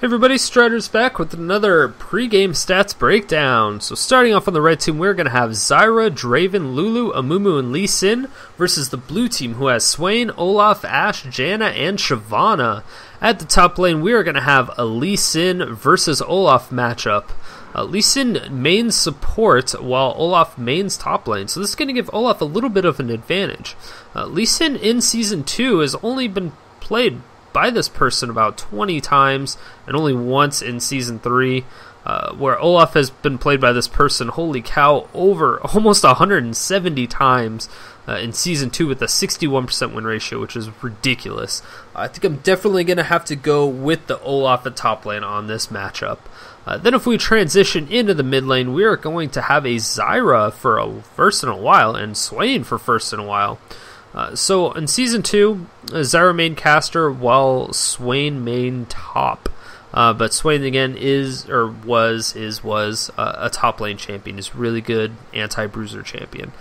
Hey everybody, Strider's back with another pre-game stats breakdown. So starting off on the red team, we're going to have Zyra, Draven, Lulu, Amumu, and Lee Sin versus the blue team, who has Swain, Olaf, Ashe, Janna, and Shyvana. At the top lane, we are going to have a Lee Sin versus Olaf matchup. Lee Sin mains support while Olaf mains top lane, so this is going to give Olaf a little bit of an advantage. Lee Sin in Season 2 has only been played by this person about 20 times, and only once in Season 3, where Olaf has been played by this person, holy cow, over almost 170 times in Season 2 with a 61% win ratio, which is ridiculous. I think I'm definitely going to have to go with the Olaf at top lane on this matchup. Then if we transition into the mid lane, we are going to have a Zyra for a first in a while, and Swain for first in a while. So in Season 2, Zyra main caster while Swain main top. But Swain again was a top lane champion. He's really good anti-bruiser champion.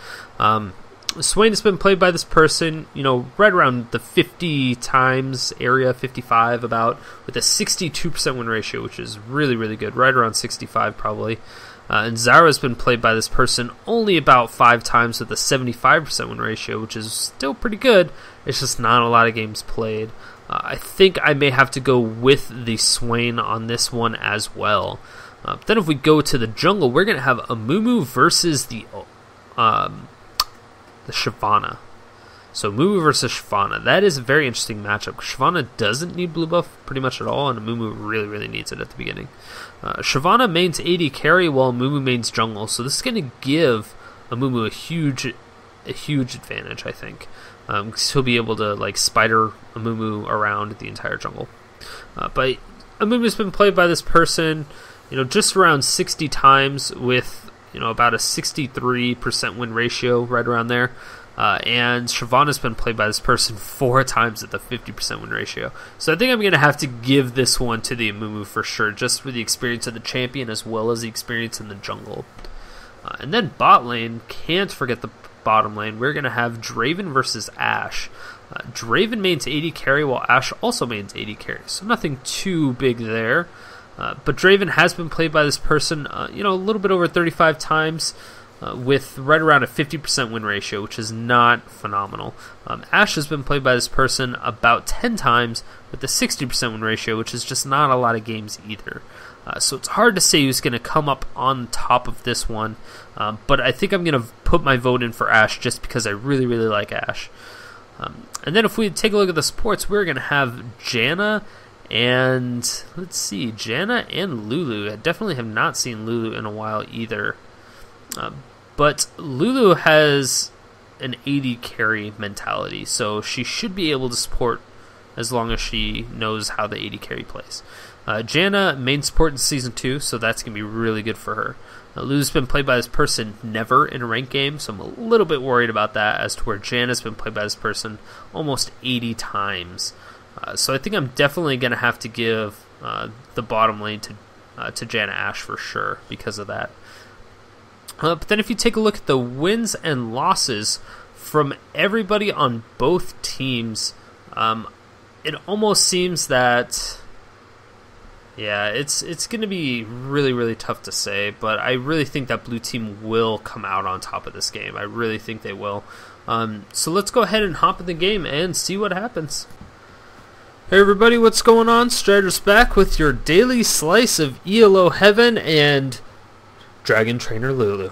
Swain has been played by this person, right around the 50 times area, 55 about, with a 62% win ratio, which is really, really good, right around 65 probably. And Zyra has been played by this person only about 5 times with a 75% win ratio, which is still pretty good. It's just not a lot of games played. I think I may have to go with the Swain on this one as well. Then if we go to the jungle, we're going to have Amumu versus the Shyvana. So Amumu versus Shyvana. That is a very interesting matchup. Shyvana doesn't need blue buff pretty much at all, and Amumu really, really needs it at the beginning. Shyvana mains AD carry while Amumu mains jungle, so this is going to give Amumu a huge advantage, I think. Because he'll be able to spider Amumu around the entire jungle. But Amumu's been played by this person, just around 60 times with about a 63% win ratio, right around there. And Shyvana's been played by this person 4 times at the 50% win ratio. So I think I'm going to have to give this one to the Amumu for sure, just for the experience of the champion as well as the experience in the jungle. And then bot lane, can't forget the bottom lane. We're going to have Draven versus Ashe. Draven mains AD carry while Ashe also mains AD carry, so nothing too big there. But Draven has been played by this person, a little bit over 35 times, with right around a 50% win ratio, which is not phenomenal. Ashe has been played by this person about 10 times with a 60% win ratio, which is just not a lot of games either. So it's hard to say who's going to come up on top of this one, but I think I'm going to put my vote in for Ashe just because I really, really like Ashe. And then if we take a look at the supports, we're going to have Janna and, Janna and Lulu. I definitely have not seen Lulu in a while either. But Lulu has an AD carry mentality, so she should be able to support as long as she knows how the AD carry plays. Janna main support in Season 2, so that's going to be really good for her. Lulu's been played by this person never in a ranked game, so I'm a little bit worried about that, as to where Janna's been played by this person almost 80 times. So I think I'm definitely going to have to give the bottom lane to Janna Ashe for sure because of that. But then if you take a look at the wins and losses from everybody on both teams, it almost seems that, it's going to be really, really tough to say, but I really think that blue team will come out on top of this game. I really think they will. So let's go ahead and hop in the game and see what happens. Hey everybody, what's going on? Strider's back with your daily slice of ELO Heaven and Dragon Trainer Lulu.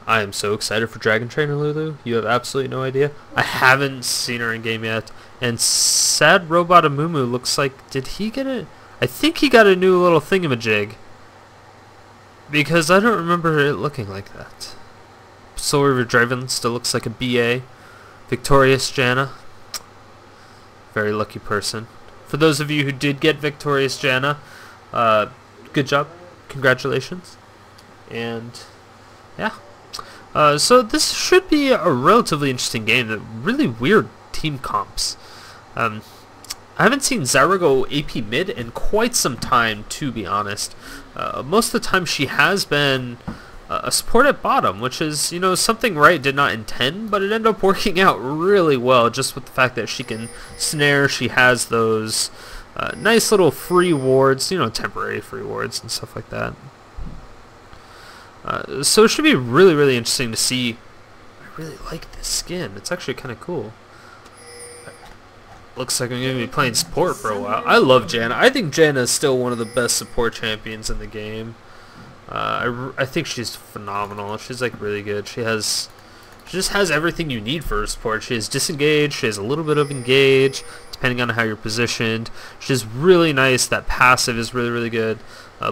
I am so excited for Dragon Trainer Lulu. You have absolutely no idea. I haven't seen her in game yet. And Sad Robot Amumu looks like, did he get it? I think he got a new little thingamajig, because I don't remember it looking like that. Soul Reaver Draven still looks like a BA. Victorious Janna. Very lucky person. For those of you who did get Victorious Janna, good job. Congratulations. And so this should be a relatively interesting game. Really weird team comps. I haven't seen Zyra go AP mid in quite some time, to be honest. Most of the time she has been a support at bottom, which is, something Riot did not intend, but it ended up working out really well, just with the fact that she can snare, she has those Nice little free wards, you know, temporary free wards and stuff like that. So it should be really, really interesting to see. I really like this skin. It's actually kind of cool. Looks like I'm going to be playing support for a while. I love Janna. I think Janna is still one of the best support champions in the game. I think she's phenomenal. She's like really good. She just has everything you need for her support. She has disengage. She has a little bit of engage, depending on how you're positioned. She's really nice. That passive is really, really good.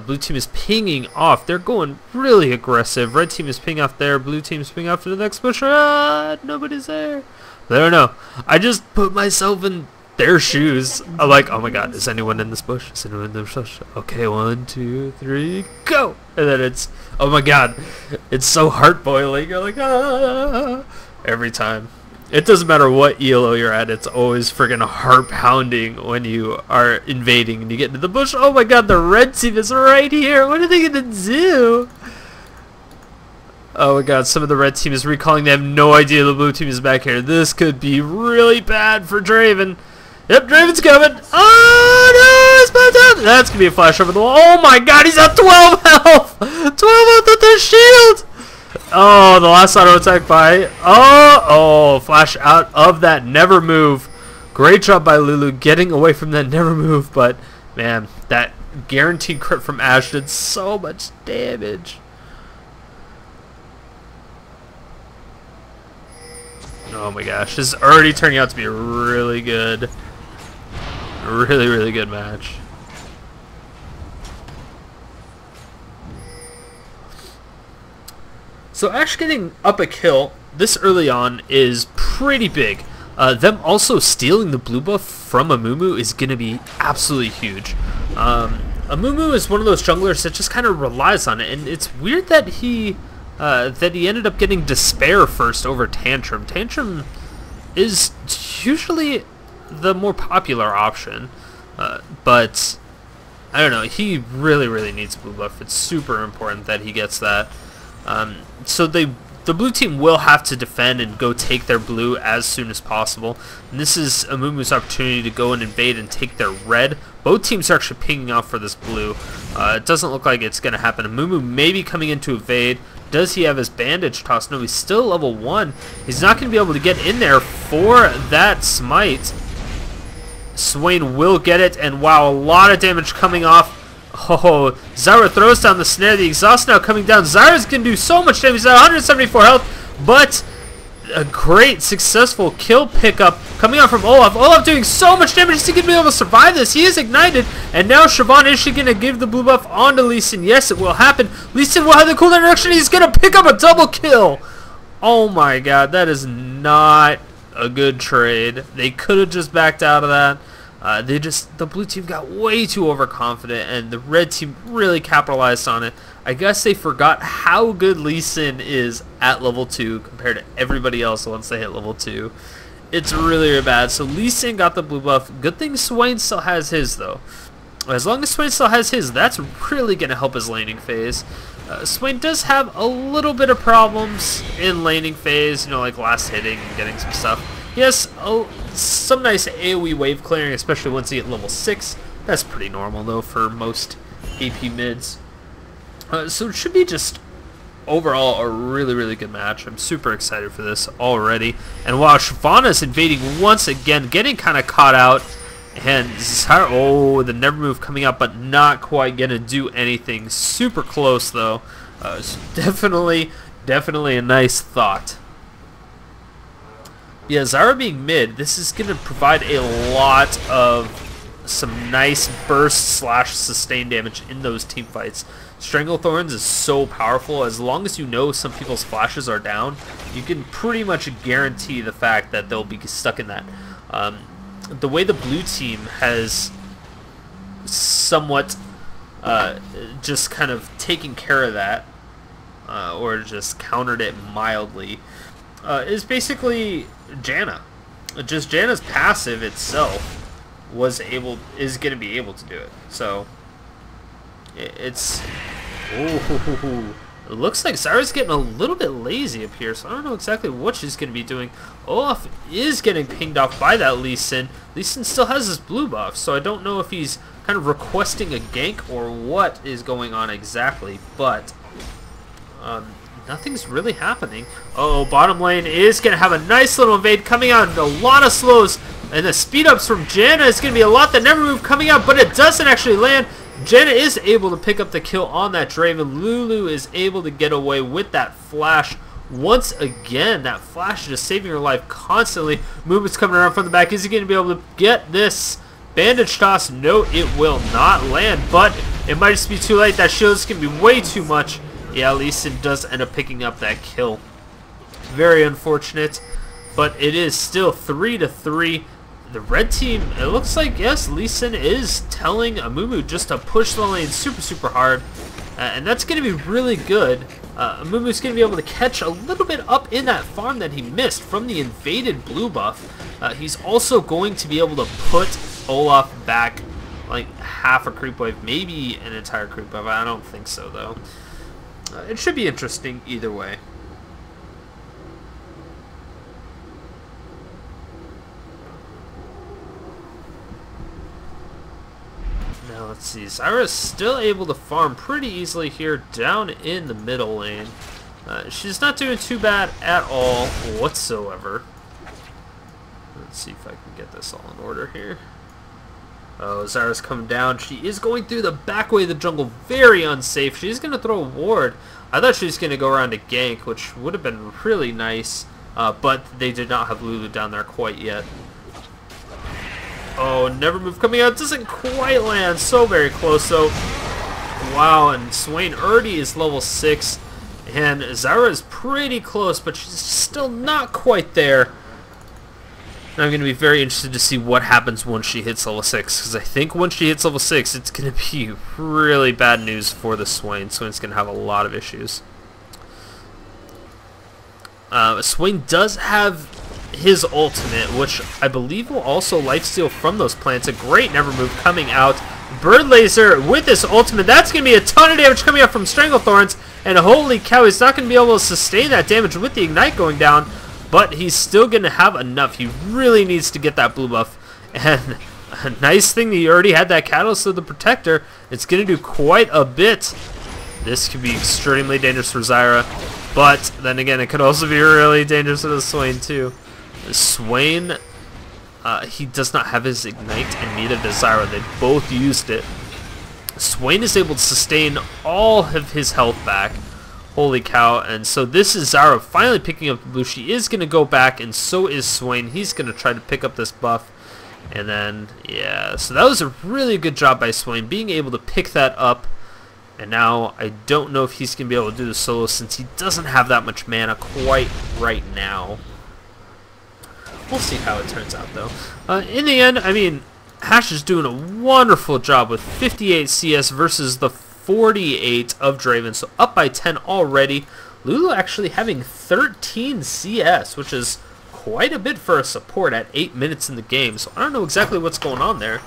Blue team is pinging off. They're going really aggressive. Red team is pinging off there. Blue team is pinging off to the next bush. Nobody's there. I don't know. I just put myself in their shoes. I'm like, oh my god, is anyone in this bush? Is anyone in this bush? Okay, 1, 2, 3, go! And then it's, oh my god, it's so heart boiling. You're like, ah, every time. It doesn't matter what ELO you're at, it's always friggin' heart pounding when you are invading and you get into the bush. Oh my god, the red team is right here. What are they gonna do? Oh my god, some of the red team is recalling. They have no idea the blue team is back here. This could be really bad for Draven. Yep, Draven's coming. Oh no, it's bad down. That's gonna be a flash over the wall. Oh my god, he's at 12 health. 12 health with their shield. Oh, the last auto attack by... Oh, flash out of that never move. Great job by Lulu getting away from that never move, but man, that guaranteed crit from Ashe did so much damage. Oh my gosh, this is already turning out to be a really good, really, really good match. So Ashe getting up a kill this early on is pretty big. Them also stealing the blue buff from Amumu is going to be absolutely huge. Amumu is one of those junglers that just kind of relies on it, and it's weird that he ended up getting Despair first over Tantrum. Tantrum is usually the more popular option, but I don't know. He really, really needs blue buff. It's super important that he gets that. So the blue team will have to defend and go take their blue as soon as possible. And this is Amumu's opportunity to go and invade and take their red. Both teams are actually pinging off for this blue. It doesn't look like it's going to happen. Amumu may be coming in to evade. Does he have his bandage toss? No, he's still level 1. He's not going to be able to get in there for that smite. Swain will get it, and wow, a lot of damage coming off. Oh, Zyra throws down the snare. The exhaust now coming down. Zyra's going to do so much damage. He's at 174 health, but a great successful kill pickup coming out from Olaf. Olaf doing so much damage. Is he going to be able to survive this? He is ignited, and now Shyvana is going to give the blue buff onto Lee Sin. Yes, it will happen. Lee Sin will have the cooldown reduction. He's going to pick up a double kill. Oh my god, that is not a good trade. They could have just backed out of that. The blue team got way too overconfident, and the red team really capitalized on it. I guess they forgot how good Lee Sin is at level 2 compared to everybody else once they hit level 2. It's really, really bad. So Lee Sin got the blue buff. Good thing Swain still has his, though. As long as Swain still has his, that's really going to help his laning phase. Swain does have a little bit of problems in laning phase, you know, like last hitting and getting some stuff. Yes, some nice AoE wave clearing, especially once you get level 6. That's pretty normal, though, for most AP mids. So it should be just overall a really, really good match. I'm super excited for this already. And while Shyvana's invading once again, getting kind of caught out. And Zyra, oh, the never move coming out, but not quite going to do anything. Super close, though. So definitely a nice thought. Yeah, Zyra being mid, this is going to provide a lot of some nice burst / sustain damage in those team fights. Stranglethorns is so powerful. As long as you know some people's flashes are down, you can pretty much guarantee the fact that they'll be stuck in that. The way the blue team has somewhat just kind of taken care of that, or just countered it mildly, is basically Janna. Just Janna's passive itself is going to be able to do it. So it's It looks like Zyra's getting a little bit lazy up here, so I don't know exactly what she's going to be doing. Olaf is getting pinged off by that Lee Sin. Lee Sin still has his blue buff, so I don't know if he's kind of requesting a gank or what is going on exactly, but nothing's really happening. Uh-oh, bottom lane is going to have a nice little invade coming out, a lot of slows, and the speed ups from Janna is going to be a lot. That never move coming out, but it doesn't actually land. Janna is able to pick up the kill on that Draven. Lulu is able to get away with that flash. Once again, that flash is just saving her life constantly. Movement's coming around from the back. Is he going to be able to get this bandage toss? No, it will not land, but it might just be too late. That shield is going to be way too much. Yeah, Lee Sin does end up picking up that kill. Very unfortunate, but it is still 3-3. The red team, it looks like, yes, Lee Sin is telling Amumu just to push the lane super hard, and that's going to be really good. Amumu's going to be able to catch a little bit up in that farm that he missed from the invaded blue buff. He's also going to be able to put Olaf back like half a creep wave, maybe an entire creep wave. I don't think so, though. It should be interesting either way. Now let's see, Zyra is still able to farm pretty easily here down in the middle lane. She's not doing too bad at all whatsoever. Let's see if I can get this all in order here. Oh, Zyra's coming down. She is going through the back way of the jungle. Very unsafe. She's going to throw a ward. I thought she was going to go around a gank, which would have been really nice. But they did not have Lulu down there quite yet. Oh, never move coming out. Doesn't quite land. So very close, though. Wow, and Swain already is level 6. And Zyra is pretty close, but she's still not quite there. And I'm going to be very interested to see what happens once she hits level 6. Because I think once she hits level 6, it's going to be really bad news for the Swain. Swain's going to have a lot of issues. Swain does have his ultimate, which I believe will also lifesteal from those plants. A great never move coming out. Bird Laser with this ultimate. That's going to be a ton of damage coming out from Stranglethorns. And holy cow, he's not going to be able to sustain that damage with the Ignite going down. But he's still going to have enough. He really needs to get that blue buff. And a nice thing that he already had that Catalyst of the Protector. It's going to do quite a bit. This could be extremely dangerous for Zyra. But then again, it could also be really dangerous for the Swain too. The Swain, he does not have his Ignite, and neither does Zyra. They both used it. Swain is able to sustain all of his health back. Holy cow. And so this is Zyra finally picking up the blue. She is going to go back, and so is Swain. He's going to try to pick up this buff. And then, yeah, so that was a really good job by Swain, being able to pick that up. And now I don't know if he's going to be able to do the solo, since he doesn't have that much mana quite right now. We'll see how it turns out, though. In the end, I mean, Ashe is doing a wonderful job with 58 CS versus the 48 of Draven, so up by 10 already. Lulu actually having 13 CS, which is quite a bit for a support at 8 minutes in the game, so I don't know exactly what's going on there.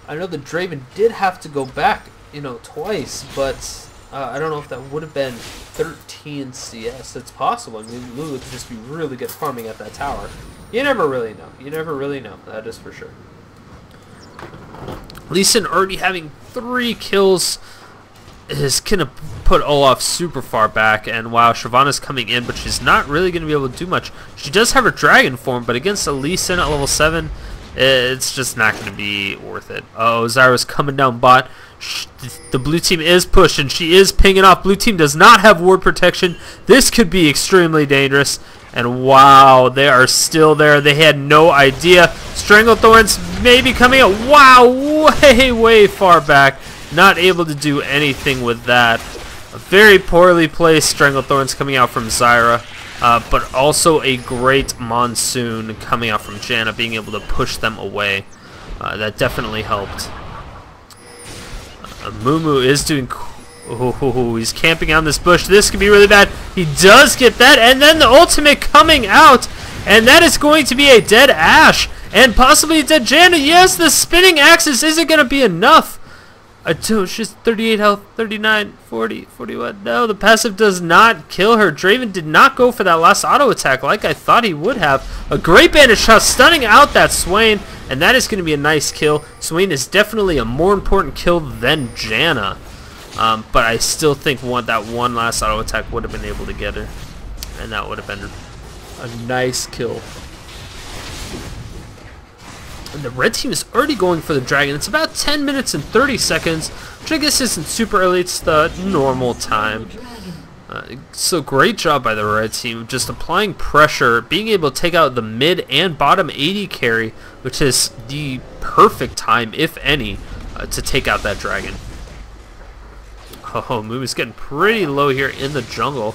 I know the Draven did have to go back, you know, twice, but I don't know if that would have been 13 CS. It's possible. I mean, Lulu could just be really good farming at that tower. You never really know. You never really know. That is for sure. Lee Sin already having 3 kills is going to put Olaf super far back. And wow, Shyvana's coming in, but she's not really going to be able to do much. She does have her dragon form, but against a Lee Sin at level 7, it's just not going to be worth it. Oh, Zyra's coming down bot. The blue team is pushed, and she is pinging off. Blue team does not have ward protection. This could be extremely dangerous. And wow, they are still there. They had no idea. Stranglethorns maybe coming out. Wow, way far back. Not able to do anything with that. A very poorly placed Stranglethorns coming out from Zyra. But also a great Monsoon coming out from Janna, being able to push them away. That definitely helped. Amumu is doing... Oh, he's camping on this bush. This could be really bad. He does get that, and then the ultimate coming out, and that is going to be a dead Ashe, and possibly a dead Janna. Yes, the spinning axis isn't going to be enough. I do. She's 38 health, 39, 40, 41. No, the passive does not kill her. Draven did not go for that last auto attack like I thought he would have. A great bandage shot, stunning out that Swain, and that is going to be a nice kill. Swain is definitely a more important kill than Janna, but I still think that one last auto attack would have been able to get her, and that would have been a nice kill. And the red team is already going for the dragon. It's about 10 minutes and 30 seconds, which I guess isn't super early. It's the normal time. So great job by the red team, just applying pressure, being able to take out the mid and bottom AD carry, which is the perfect time, if any, to take out that dragon. Oh, Mumu's getting pretty low here in the jungle.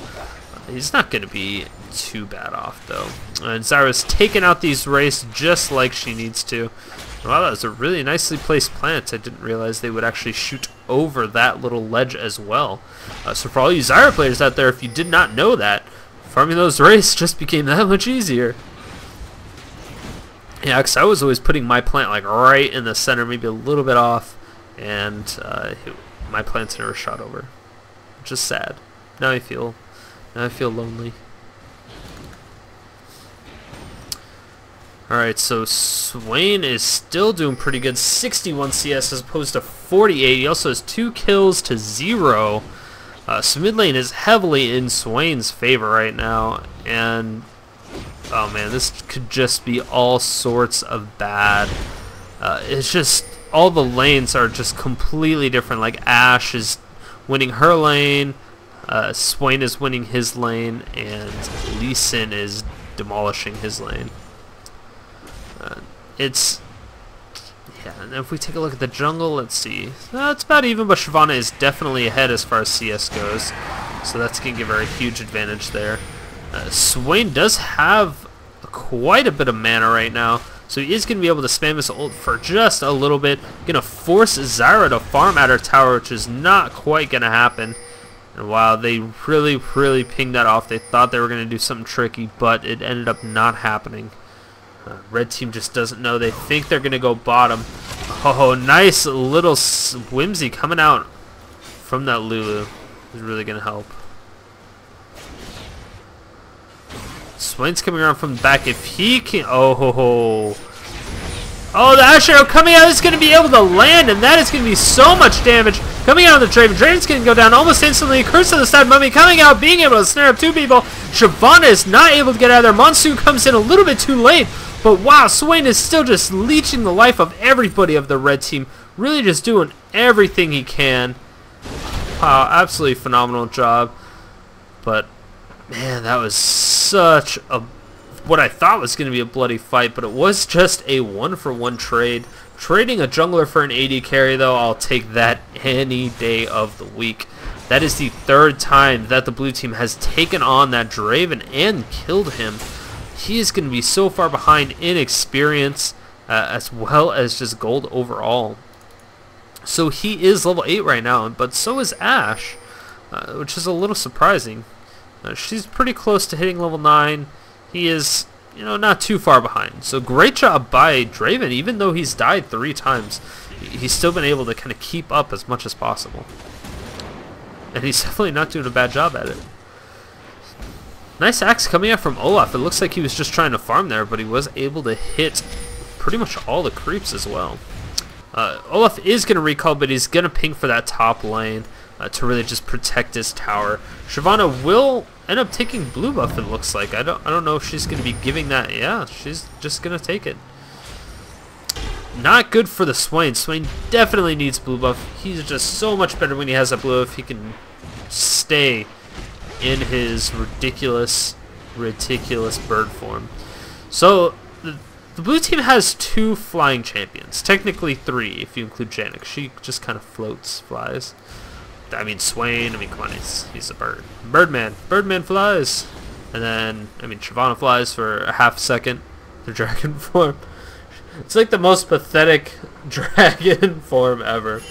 He's not going to be too bad off, though. And Zyra's taking out these wraiths just like she needs to. Wow, that was a really nicely placed plant. I didn't realize they would actually shoot over that little ledge as well. So for all you Zyra players out there, if you did not know that, farming those wraiths just became that much easier. Yeah, because I was always putting my plant like right in the center, maybe a little bit off, and my plants never shot over, which is sad. Now I feel lonely. Alright, so Swain is still doing pretty good. 61 CS as opposed to 48. He also has 2 kills to 0. So mid lane is heavily in Swain's favor right now. And, oh man, this could just be all sorts of bad. It's just, all the lanes are just completely different. Like, Ashe is winning her lane. Swain is winning his lane. And Lee Sin is demolishing his lane. And if we take a look at the jungle, let's see. It's about even, but Shyvana is definitely ahead as far as CS goes. So that's going to give her a huge advantage there. Swain does have quite a bit of mana right now, so he is going to be able to spam his ult for just a little bit. Going to force Zyra to farm at her tower, which is not quite going to happen. And wow, they really pinged that off. They thought they were going to do something tricky, but it ended up not happening. Red team just doesn't know. They think they're going to go bottom. Oh, nice little whimsy coming out from that Lulu. Is really going to help. Swain's coming around from the back. If he can... Oh, the Ashe arrow coming out is going to be able to land, and that is going to be so much damage. Coming out on the Draven. Draven's going to go down almost instantly. Curse of the Side Mummy coming out, being able to snare up 2 people. Shyvana is not able to get out of there. Monsoon comes in a little bit too late. But wow, Swain is still just leeching the life of everybody of the red team. Really just doing everything he can. Wow, absolutely phenomenal job. But, man, that was such a... what I thought was going to be a bloody fight, but it was just a 1-for-1 trade. Trading a jungler for an AD carry, though, I'll take that any day of the week. That is the 3rd time that the blue team has taken on that Draven and killed him. He is going to be so far behind in experience, as well as just gold overall. So he is level 8 right now, but so is Ashe, which is a little surprising. She's pretty close to hitting level 9. He is, not too far behind. So great job by Draven. Even though he's died 3 times, he's still been able to kind of keep up as much as possible. And he's definitely not doing a bad job at it. Nice axe coming out from Olaf. It looks like he was just trying to farm there, but he was able to hit pretty much all the creeps as well. Olaf is going to recall, but he's going to ping for that top lane to really just protect his tower. Shyvana will end up taking blue buff, it looks like. I don't know if she's going to be giving that. Yeah, she's just going to take it. Not good for the Swain. Swain definitely needs blue buff. He's just so much better when he has a blue buff. He can stay in his ridiculous bird form. So the blue team has 2 flying champions. Technically 3 if you include Janna. She just kind of flies. I mean, Swain, come on, he's a bird. Birdman flies. And then, Shyvana flies for a half second. The dragon form. It's like the most pathetic dragon form ever.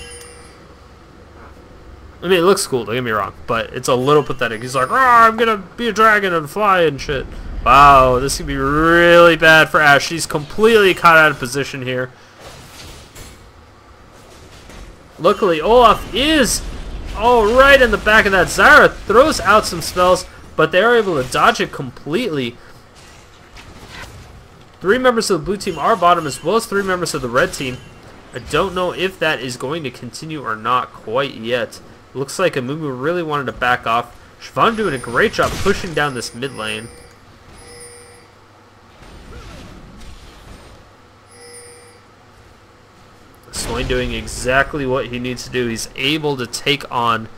It looks cool, don't get me wrong, but it's a little pathetic. He's like, I'm gonna be a dragon and fly and shit. Wow, this could be really bad for Ashe. She's completely caught out of position here. Luckily, Olaf is right in the back of that. Zyra throws out some spells, but they are able to dodge it completely. 3 members of the blue team are bottom, as well as 3 members of the red team. I don't know if that is going to continue or not quite yet. Looks like Amumu really wanted to back off. Shyvana doing a great job pushing down this mid lane. Swain doing exactly what he needs to do. He's able to take on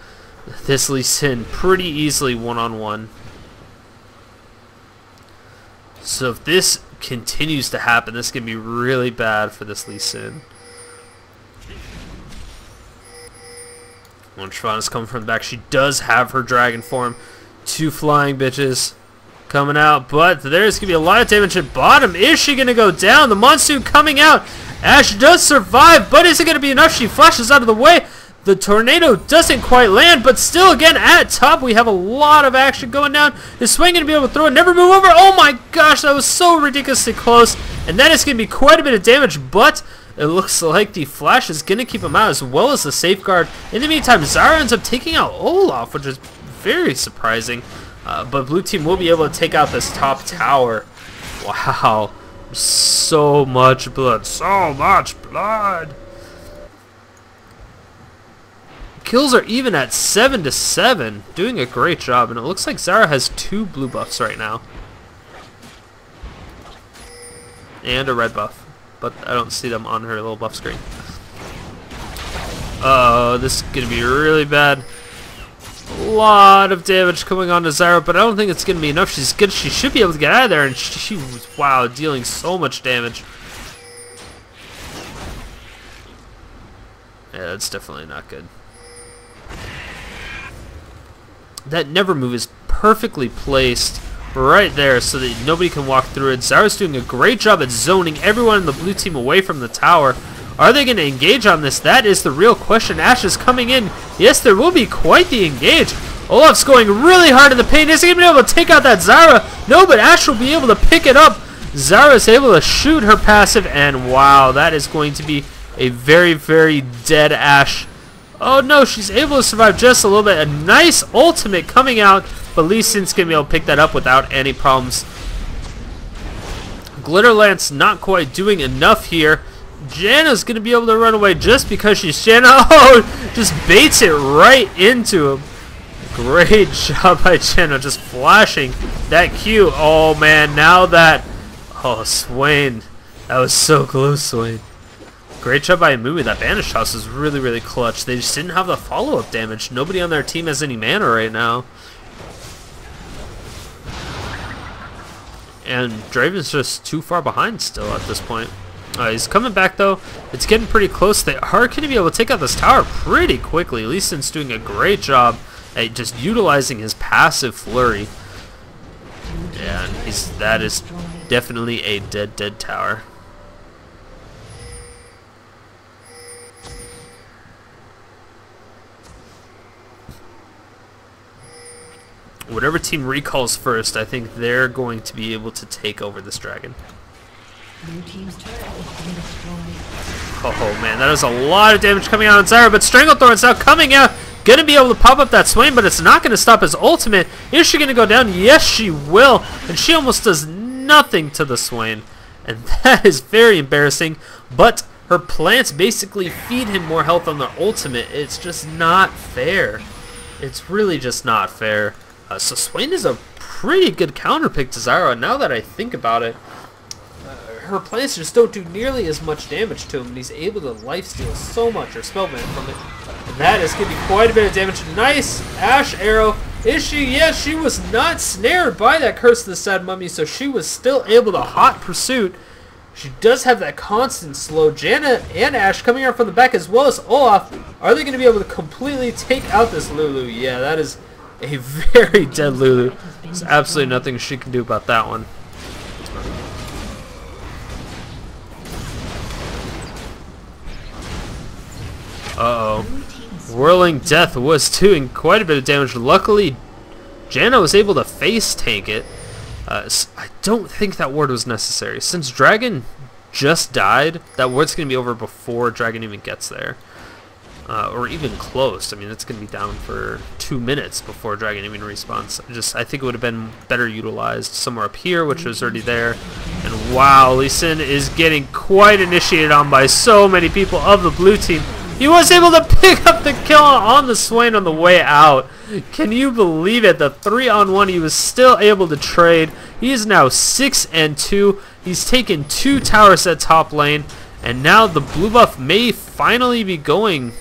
this Lee Sin pretty easily one-on-one. So if this continues to happen, this can be really bad for this Lee Sin. When Shyvana's coming from the back, she does have her dragon form. 2 flying bitches coming out, but there's going to be a lot of damage at bottom. Is she going to go down? The monsoon coming out. Ashe does survive, but is it going to be enough? She flashes out of the way. The tornado doesn't quite land, but still, again, at top, we have a lot of action going down. Is Swain going to be able to throw it? Never move over. Oh my gosh, that was so ridiculously close. And that is going to be quite a bit of damage, but it looks like the flash is going to keep him out, as well as the safeguard. In the meantime, Zyra ends up taking out Olaf, which is very surprising. But blue team will be able to take out this top tower. Wow. So much blood. So much blood. Kills are even at 7-7. Doing a great job. And it looks like Zyra has 2 blue buffs right now. And a red buff. But I don't see them on her little buff screen. Oh, this is going to be really bad. A lot of damage coming on to Zyra, but I don't think it's going to be enough. She's good. She should be able to get out of there, and she was, wow, dealing so much damage. Yeah, that's definitely not good. That never move is perfectly placed right there so that nobody can walk through it. Zyra's doing a great job at zoning everyone in the blue team away from the tower. Are they going to engage on this? That is the real question. Ashe is coming in. Yes, there will be quite the engage. Olaf's going really hard in the paint. Is he going to be able to take out that Zyra? No, but Ashe will be able to pick it up. Zyra is able to shoot her passive, and wow, that is going to be a very, very dead Ashe. Oh no, she's able to survive just a little bit. A nice ultimate coming out, but Lee Sin's going to be able to pick that up without any problems. Glitterlance not quite doing enough here. Janna's going to be able to run away just because she's Janna. Oh, just baits it right into him. Great job by Janna, just flashing that Q. Oh man, now that... Oh, Swain. That was so close, Swain. Great job by Amumu. That Banish Toss is really, really clutch. They just didn't have the follow-up damage. Nobody on their team has any mana right now. And Draven's just too far behind still at this point. He's coming back though. It's getting pretty close. They are going to be able to take out this tower pretty quickly. Lee Sin's doing a great job at just utilizing his passive flurry. Yeah, and that is definitely a dead tower. Whatever team recalls first, I think they're going to be able to take over this dragon. Oh man, that is a lot of damage coming out on Zyra, but Stranglethorn's now coming out. Gonna be able to pop up that Swain, but it's not gonna stop his ultimate. Is she gonna go down? Yes, she will. And she almost does nothing to the Swain. And that is very embarrassing. But her plants basically feed him more health on the ultimate. It's just not fair. It's really just not fair. So Swain is a pretty good counter pick to Zyra. Now that I think about it, her plants just don't do nearly as much damage to him, and he's able to lifesteal so much or spellman from it. And that is going to be quite a bit of damage. Nice Ashe arrow. Is she? Yes, she was not snared by that Curse of the Sad Mummy, so she was still able to hot pursuit. She does have that constant slow. Janna and Ashe coming out from the back, as well as Olaf. Are they going to be able to completely take out this Lulu? Yeah, that is a very dead Lulu. There's absolutely nothing she can do about that one. Uh-oh. Whirling Death was doing quite a bit of damage. Luckily, Janna was able to face tank it. I don't think that ward was necessary. Since Dragon just died, that ward's going to be over before Dragon even gets there. or even close. I mean, it's going to be down for 2 minutes before Dragon even respawns. I think it would have been better utilized somewhere up here, which was already there. And wow, Lee Sin is getting quite initiated on by so many people of the blue team. He was able to pick up the kill on the Swain on the way out. Can you believe it? The 3-on-1 he was still able to trade. He is now 6-2. He's taken 2 towers at top lane. And now the blue buff may finally be going.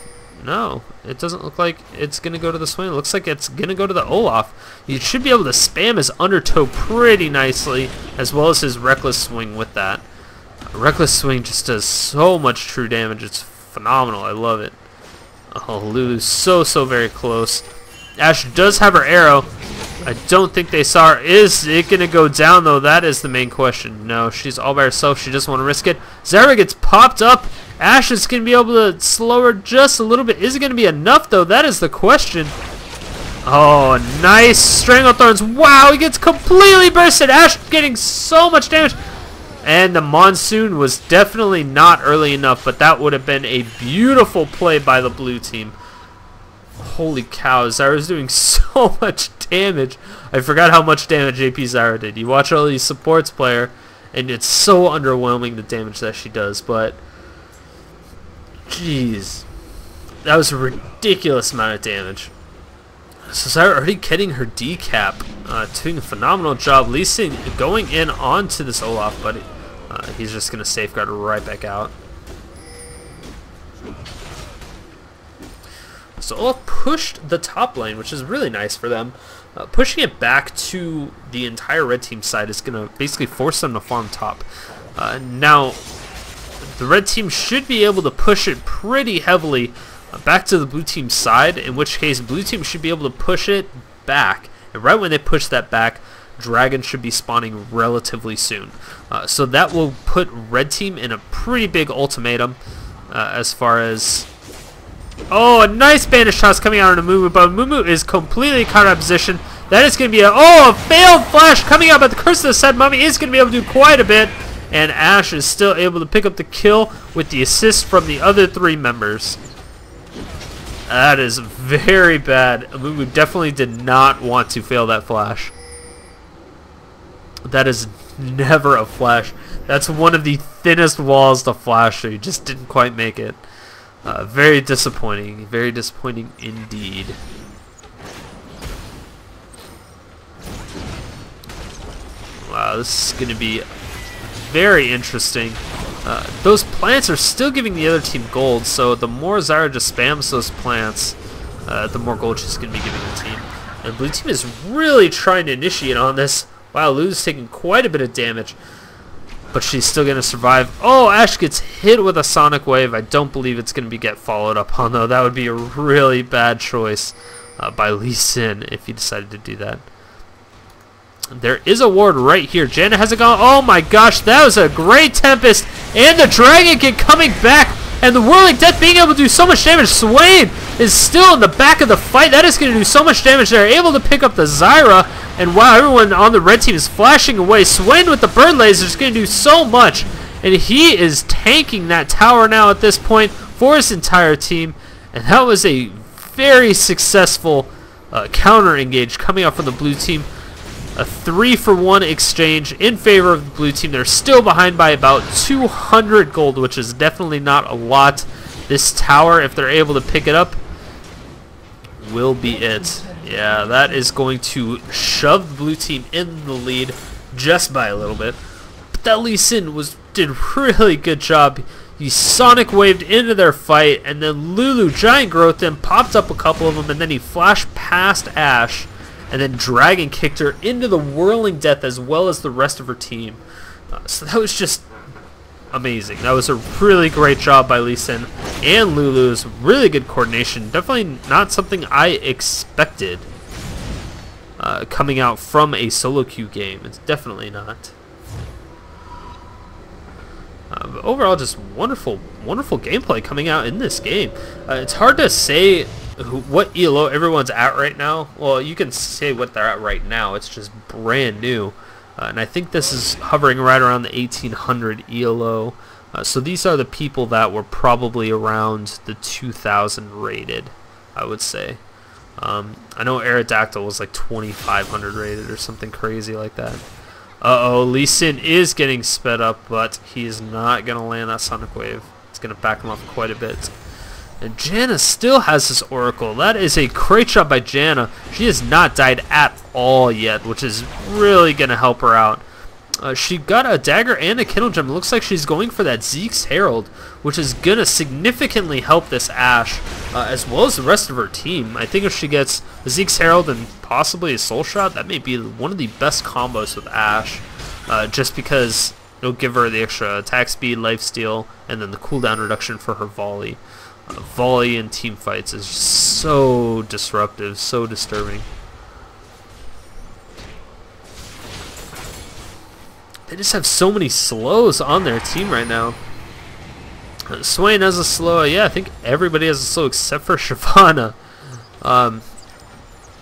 No, it doesn't look like it's going to go to the Swain. It looks like it's going to go to the Olaf. He should be able to spam his undertow pretty nicely, as well as his reckless swing with that. Reckless swing just does so much true damage. It's phenomenal. I love it. Oh, Lulu's so very close. Ashe does have her arrow. I don't think they saw her. Is it going to go down, though? That is the main question. No, she's all by herself. She doesn't want to risk it. Zyra gets popped up. Ashe is going to be able to slow her just a little bit. Is it going to be enough, though? That is the question. Oh, nice Stranglethorns. Wow, he gets completely bursted. Ashe getting so much damage. And the Monsoon was definitely not early enough, but that would have been a beautiful play by the blue team. Holy cow, Zyra's doing so much damage. I forgot how much damage AP Zyra did. You watch all these supports player, and it's so underwhelming the damage that she does, but jeez. That was a ridiculous amount of damage. So Zyra already getting her decap, doing a phenomenal job. Lee Sin going in onto this Olaf, but he's just going to safeguard right back out. So Olaf pushed the top lane, which is really nice for them. Pushing it back to the entire red team side is going to basically force them to farm top. Now, the red team should be able to push it pretty heavily back to the blue team side, in which case blue team should be able to push it back. And right when they push that back, Dragon should be spawning relatively soon. So that will put red team in a pretty big ultimatum as far as... Oh, a nice banish toss coming out on Amumu, but Amumu is completely caught out of position. That is going to be a failed flash coming out, but the Curse of the Sad Mummy is going to be able to do quite a bit. And Ashe is still able to pick up the kill with the assist from the other 3 members. That is very bad. Amumu definitely did not want to fail that flash. That is never a flash. That's one of the thinnest walls to flash, so you just didn't quite make it. Very disappointing indeed. Wow, this is going to be very interesting. Those plants are still giving the other team gold, so the more Zyra just spams those plants, the more gold she's going to be giving the team. And blue team is really trying to initiate on this. Wow, Lulu's taking quite a bit of damage, but she's still going to survive. Oh, Ashe gets hit with a Sonic Wave. I don't believe it's going to get followed up on, though. That would be a really bad choice by Lee Sin if he decided to do that. There is a ward right here. Janna has it gone. Oh my gosh, that was a great Tempest. And the Dragon Kid coming back. And the Whirling Death being able to do so much damage. Swain is still in the back of the fight. That is going to do so much damage. They're able to pick up the Zyra. And wow, everyone on the red team is flashing away. Swain with the bird laser is going to do so much. And he is tanking that tower now at this point for his entire team. And that was a very successful counter engage coming out from the blue team. A 3-for-1 exchange in favor of the blue team. They're still behind by about 200 gold, which is definitely not a lot. This tower, if they're able to pick it up, will be it. Yeah, that is going to shove the blue team in the lead just by a little bit. But that Lee Sin did a really good job. He Sonic waved into their fight, and then Lulu Giant Growth then popped up a couple of them, and then he flashed past Ashe. And then Dragon kicked her into the Whirling Death as well as the rest of her team. So that was just amazing. That was a really great job by Lee Sin and Lulu's. Really good coordination. Definitely not something I expected coming out from a solo queue game. It's definitely not. But overall, just wonderful gameplay coming out in this game. It's hard to say what ELO everyone's at right now. Well, you can say what they're at right now. It's just brand new. And I think this is hovering right around the 1800 ELO So these are the people that were probably around the 2,000 rated, I would say. I know Aerodactyl was like 2,500 rated or something crazy like that. Uh-oh, Lee Sin is getting sped up, but he is not going to land that Sonic Wave. It's going to back him up quite a bit. And Janna still has this Oracle. That is a great job by Janna. She has not died at all yet, which is really going to help her out. She got a dagger and a Kindle Gem. It looks like she's going for that Zeke's Herald, which is going to significantly help this Ashe, as well as the rest of her team. I think if she gets the Zeke's Herald and possibly a Soul Shot, that may be one of the best combos with Ashe, just because it'll give her the extra attack speed, lifesteal, and then the cooldown reduction for her volley. Volley in team fights is so disruptive, so disturbing. They just have so many slows on their team right now. Swain has a slow. Yeah, I think everybody has a slow except for Shyvana.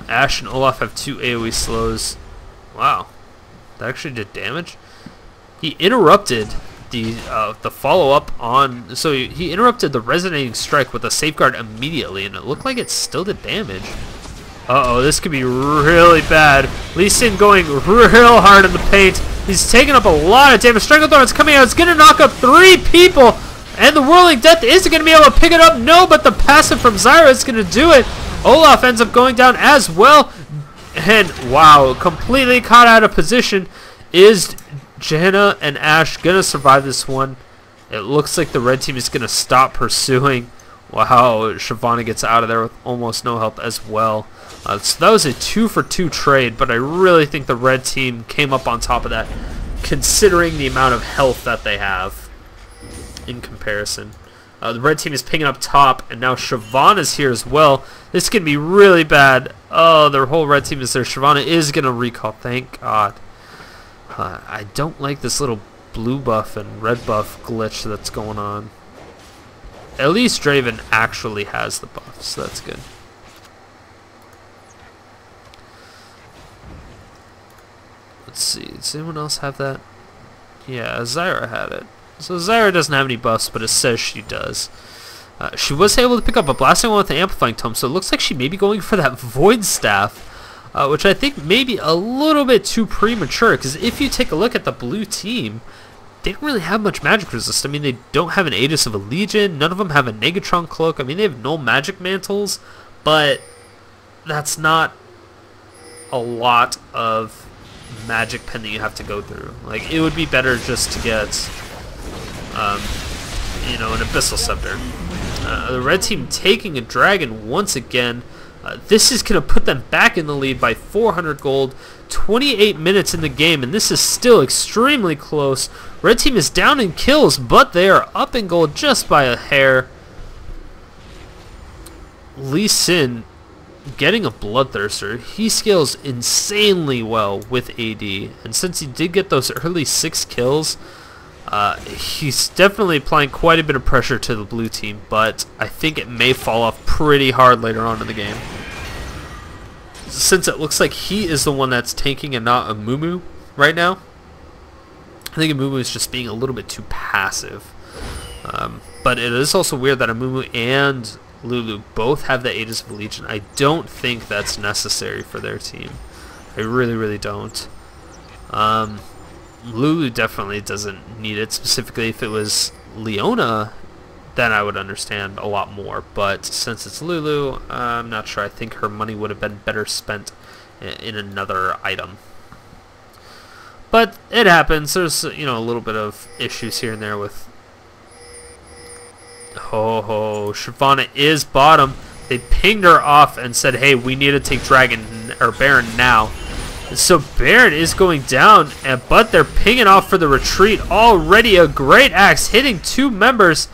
Ashe and Olaf have 2 AoE slows. Wow, that actually did damage. He interrupted the follow-up on. So he interrupted the resonating strike with a safeguard immediately, and it looked like it still did damage. Uh-oh, this could be really bad. Lee Sin going real hard in the paint. He's taking up a lot of damage. Stranglethorn's coming out. It's going to knock up 3 people. And the Whirling Death isn't going to be able to pick it up. No, but the passive from Zyra is going to do it. Olaf ends up going down as well. And, wow, completely caught out of position. Is Janna and Ashe going to survive this one? It looks like the red team is going to stop pursuing. Wow, Shyvana gets out of there with almost no health as well. So that was a 2-for-2 trade, but I really think the red team came up on top of that, considering the amount of health that they have in comparison. The red team is picking up top, and now Shyvana's here as well. This is going to be really bad. Oh, their whole red team is there. Shyvana is going to recall, thank God. I don't like this little blue buff and red buff glitch that's going on. At least Draven actually has the buff, so that's good. Let's see, does anyone else have that? Yeah, Zyra had it. So Zyra doesn't have any buffs, but it says she does. She was able to pick up a blasting one with the amplifying tome, so it looks like she may be going for that void staff, which I think may be a little bit too premature, because if you take a look at the blue team, they don't really have much magic resist. I mean, they don't have an Aegis of a Legion. None of them have a Negatron Cloak. I mean, they have no magic mantles, but that's not a lot of magic pen that you have to go through. Like, it would be better just to get, you know, an Abyssal Scepter. The red team taking a dragon once again. This is going to put them back in the lead by 400 gold. 28 minutes in the game, and this is still extremely close. Red team is down in kills, but they are up in gold just by a hair. Lee Sin getting a Bloodthirster. He scales insanely well with AD, and since he did get those early 6 kills, he's definitely applying quite a bit of pressure to the blue team, but I think it may fall off pretty hard later on in the game, since it looks like he is the one that's tanking and not Amumu right now. I think Amumu is just being a little bit too passive. But it is also weird that Amumu and Lulu both have the Aegis of Legion. I don't think that's necessary for their team. I really, really don't. Lulu definitely doesn't need it. Specifically, if it was Leona, then I would understand a lot more. But since it's Lulu, I'm not sure. I think her money would have been better spent in another item. But it happens. There's, you know, a little bit of issues here and there with... Oh, Shyvana is bottom. They pinged her off and said, hey, we need to take Dragon or Baron now. So Baron is going down, but they're pinging off for the retreat. Already a great axe hitting 2 members.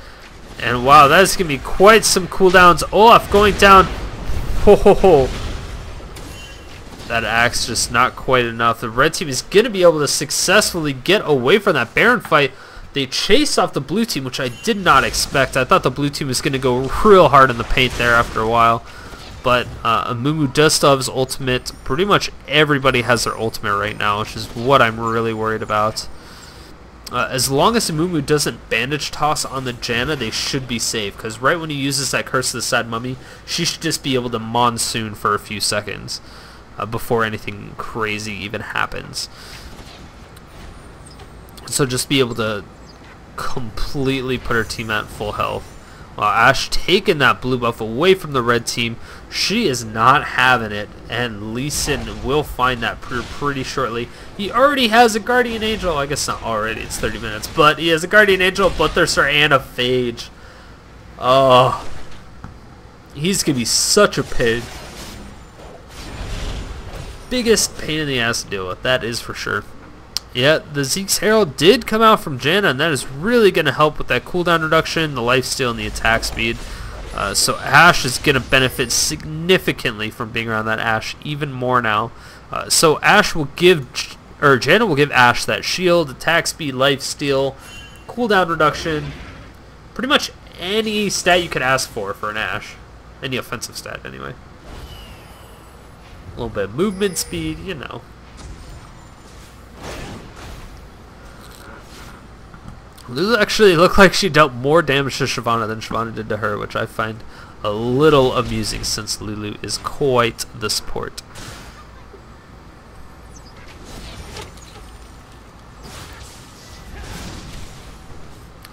And wow, that is going to be quite some cooldowns. Olaf going down. Ho ho ho. That axe just not quite enough. The red team is going to be able to successfully get away from that Baron fight. They chased off the blue team, which I did not expect. I thought the blue team was going to go real hard in the paint there after a while. But Amumu does still have his ultimate. Pretty much everybody has their ultimate right now, which is what I'm really worried about. As long as Amumu doesn't bandage toss on the Janna, they should be safe, because right when he uses that Curse of the Sad Mummy, she should just be able to monsoon for a few seconds before anything crazy even happens. So just be able to completely put her team at full health. While Ashe taking that blue buff away from the red team, she is not having it, and Lee Sin will find that pretty shortly. He already has a Guardian Angel. I guess not already, it's 30 minutes, but he has a Guardian Angel, Bloodthirster, and a Phage. Oh, he's gonna be such a pain. Biggest pain in the ass to deal with, that is for sure. Yeah, the Zeke's Herald did come out from Janna, and that is really going to help with that cooldown reduction, the lifesteal, and the attack speed. So Ashe is going to benefit significantly from being around that Ashe even more now. So Janna will give Ashe that shield, attack speed, lifesteal, cooldown reduction, pretty much any stat you could ask for an Ashe. Any offensive stat, anyway. A little bit of movement speed, you know. Lulu actually looked like she dealt more damage to Shyvana than Shyvana did to her, which I find a little amusing since Lulu is quite the support.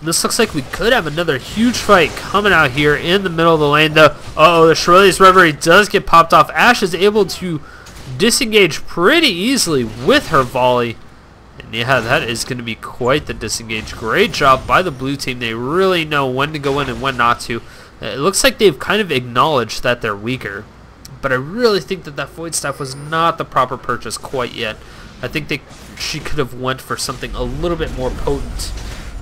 This looks like we could have another huge fight coming out here in the middle of the lane, though. Uh-oh, the Shirley's Reverie does get popped off. Ashe is able to disengage pretty easily with her volley. And yeah, that is going to be quite the disengage. Great job by the blue team. They really know when to go in and when not to. It looks like they've kind of acknowledged that they're weaker. But I really think that Void Staff was not the proper purchase quite yet. I think she could have went for something a little bit more potent.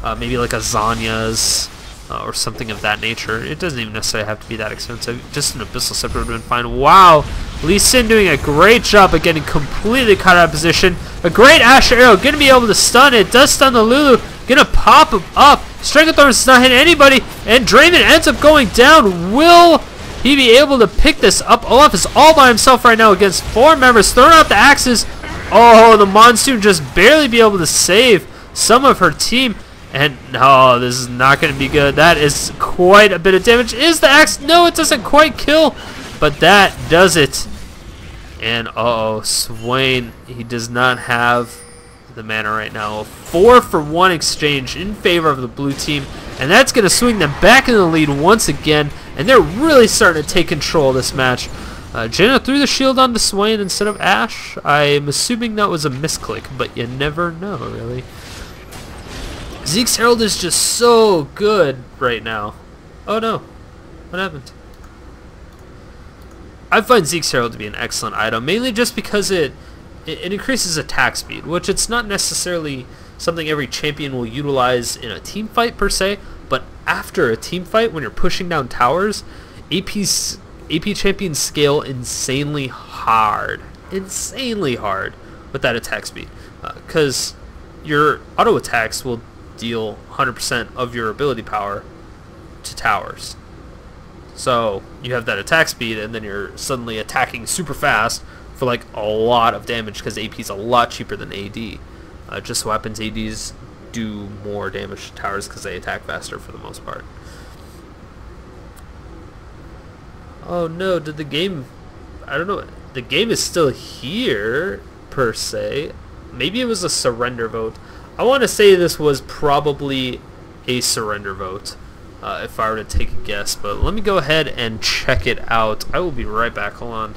Maybe like a Zanya's or something of that nature. It doesn't even necessarily have to be that expensive. Just an Abyssal Scepter would have been fine. Wow! Lee Sin doing a great job of getting completely caught out of position. A great Ashe arrow, gonna be able to stun it. Does stun the Lulu, gonna pop him up. Strike of Thorns does not hit anybody, and Draven ends up going down. Will he be able to pick this up? Olaf is all by himself right now against 4 members, throwing out the axes. Oh, the Monsoon just barely be able to save some of her team. And no, this is not going to be good. That is quite a bit of damage. Is the axe? No, it doesn't quite kill, but that does it. And uh-oh, Swain, he does not have the mana right now. A 4-for-1 exchange in favor of the blue team, and that's going to swing them back in the lead once again, and they're really starting to take control of this match. Janna threw the shield onto Swain instead of Ashe. I'm assuming that was a misclick, but you never know, really. Zeke's Herald is just so good right now. Oh no, what happened? I find Zeke's Herald to be an excellent item, mainly just because it increases attack speed, which it's not necessarily something every champion will utilize in a team fight per se, but after a team fight, when you're pushing down towers, AP champions scale insanely hard with that attack speed, because your auto attacks will deal 100% of your ability power to towers. So you have that attack speed, and then you're suddenly attacking super fast for like a lot of damage because AP is a lot cheaper than AD. Just so happens ADs do more damage to towers because they attack faster for the most part. Oh no, did the game... I don't know. The game is still here, per se. Maybe it was a surrender vote. I want to say this was probably a surrender vote, if I were to take a guess, but let me go ahead and check it out. I will be right back. Hold on.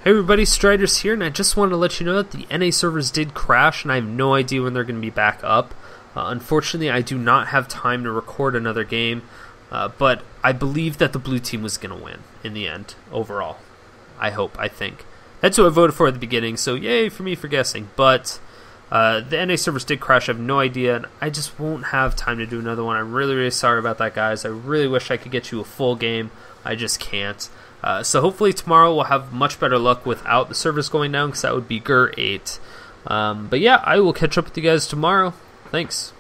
Hey everybody, Striders here, and I just wanted to let you know that the NA servers did crash, and I have no idea when they're going to be back up. Unfortunately, I do not have time to record another game, but I believe that the blue team was going to win in the end, overall. I think. That's who I voted for at the beginning, so yay for me for guessing, but... the NA servers did crash. I have no idea, and I just won't have time to do another one. I'm really, really sorry about that, guys. I really wish I could get you a full game. I just can't. So hopefully tomorrow we'll have much better luck without the servers going down, because that would be great. But yeah, I will catch up with you guys tomorrow. Thanks.